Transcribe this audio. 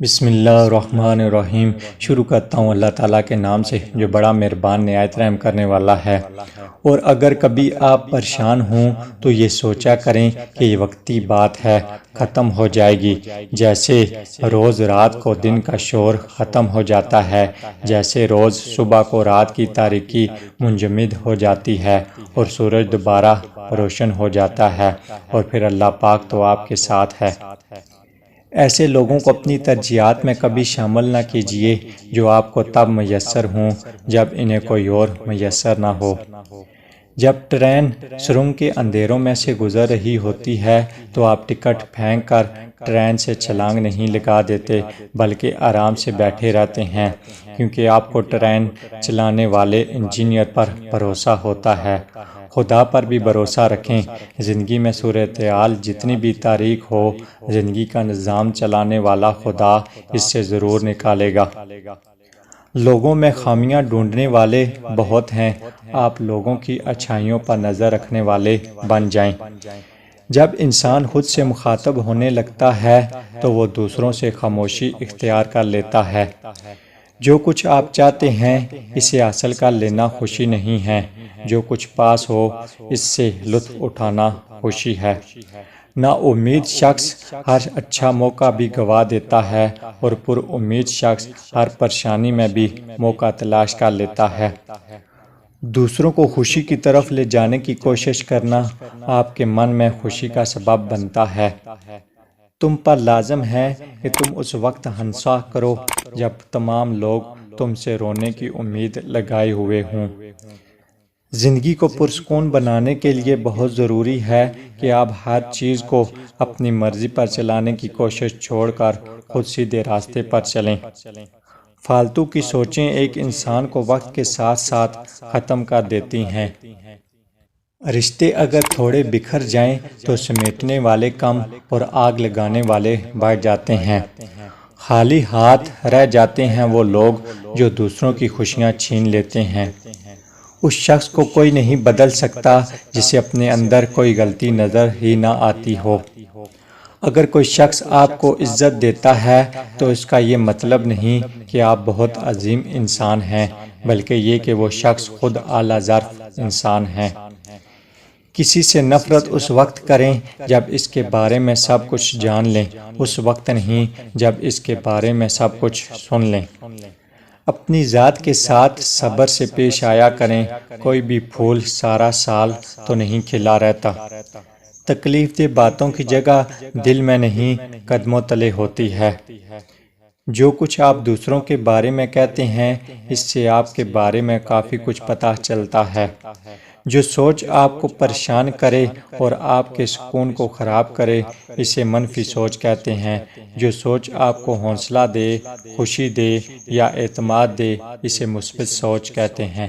بسم اللہ الرحمن الرحیم۔ شروع کرتا ہوں اللہ تعالیٰ کے نام سے جو بڑا مہربان نہایت رحم کرنے والا ہے۔ اور اگر کبھی آپ پریشان ہوں تو یہ سوچا کریں کہ یہ وقتی بات ہے، ختم ہو جائے گی۔ جیسے روز رات کو دن کا شور ختم ہو جاتا ہے، جیسے روز صبح کو رات کی تاریکی منجمد ہو جاتی ہے اور سورج دوبارہ روشن ہو جاتا ہے، اور پھر اللہ پاک تو آپ کے ساتھ ہے۔ ایسے لوگوں کو اپنی ترجیحات میں کبھی شامل نہ کیجیے جو آپ کو تب میسر ہوں جب انہیں کوئی اور میسر نہ ہو۔ جب ٹرین سرنگ کے اندھیروں میں سے گزر رہی ہوتی ہے تو آپ ٹکٹ پھینک کر ٹرین سے چھلانگ نہیں لگا دیتے بلکہ آرام سے بیٹھے رہتے ہیں، کیونکہ آپ کو ٹرین چلانے والے انجینئر پر بھروسہ ہوتا ہے۔ خدا پر بھی بھروسہ رکھیں، زندگی میں صورتحال جتنی بھی تاریک ہو، زندگی کا نظام چلانے والا خدا اس سے ضرور نکالے گا۔ لوگوں میں خامیاں ڈھونڈنے والے بہت ہیں، آپ لوگوں کی اچھائیوں پر نظر رکھنے والے بن جائیں۔ جب انسان خود سے مخاطب ہونے لگتا ہے تو وہ دوسروں سے خاموشی اختیار کر لیتا ہے۔ جو کچھ آپ چاہتے ہیں اسے حاصل کر لینا خوشی نہیں ہے، جو کچھ پاس ہو اس سے لطف اٹھانا خوشی ہے۔ نا امید شخص ہر اچھا موقع بھی گنوا دیتا ہے اور پر امید شخص ہر پریشانی میں بھی موقع تلاش کر لیتا ہے۔ دوسروں کو خوشی کی طرف لے جانے کی کوشش کرنا آپ کے من میں خوشی کا سبب بنتا ہے۔ تم پر لازم ہے کہ تم اس وقت ہنسا کرو جب تمام لوگ تم سے رونے کی امید لگائے ہوئے ہوں۔ زندگی کو پرسکون بنانے کے لیے بہت ضروری ہے کہ آپ ہر چیز کو اپنی مرضی پر چلانے کی کوشش چھوڑ کر خود سیدھے راستے پر چلیں۔ فالتو کی سوچیں ایک انسان کو وقت کے ساتھ ساتھ ختم کر دیتی ہیں۔ رشتے اگر تھوڑے بکھر جائیں تو سمیٹنے والے کم اور آگ لگانے والے بڑھ جاتے ہیں۔ خالی ہاتھ رہ جاتے ہیں وہ لوگ جو دوسروں کی خوشیاں چھین لیتے ہیں۔ اس شخص کو کوئی نہیں بدل سکتا جسے اپنے اندر کوئی غلطی نظر ہی نہ آتی ہو۔ اگر کوئی شخص آپ کو عزت دیتا ہے تو اس کا یہ مطلب نہیں کہ آپ بہت عظیم انسان ہیں، بلکہ یہ کہ وہ شخص خود اعلیٰ ظرف انسان ہے۔ کسی سے نفرت اس وقت کریں جب اس کے بارے میں سب کچھ جان لیں، اس وقت نہیں جب اس کے بارے میں سب کچھ سن لیں۔ اپنی ذات کے ساتھ صبر سے پیش آیا کریں، کوئی بھی پھول سارا سال تو نہیں کھلا رہتا۔ تکلیف دہ باتوں کی جگہ دل میں نہیں قدموں تلے ہوتی ہے۔ جو کچھ آپ دوسروں کے بارے میں کہتے ہیں اس سے آپ کے بارے میں کافی کچھ پتہ چلتا ہے۔ جو سوچ آپ کو پریشان کرے اور آپ کے سکون کو خراب کرے اسے منفی سوچ کہتے ہیں۔ جو سوچ آپ کو حوصلہ دے، خوشی دے یا اعتماد دے اسے مثبت سوچ کہتے ہیں۔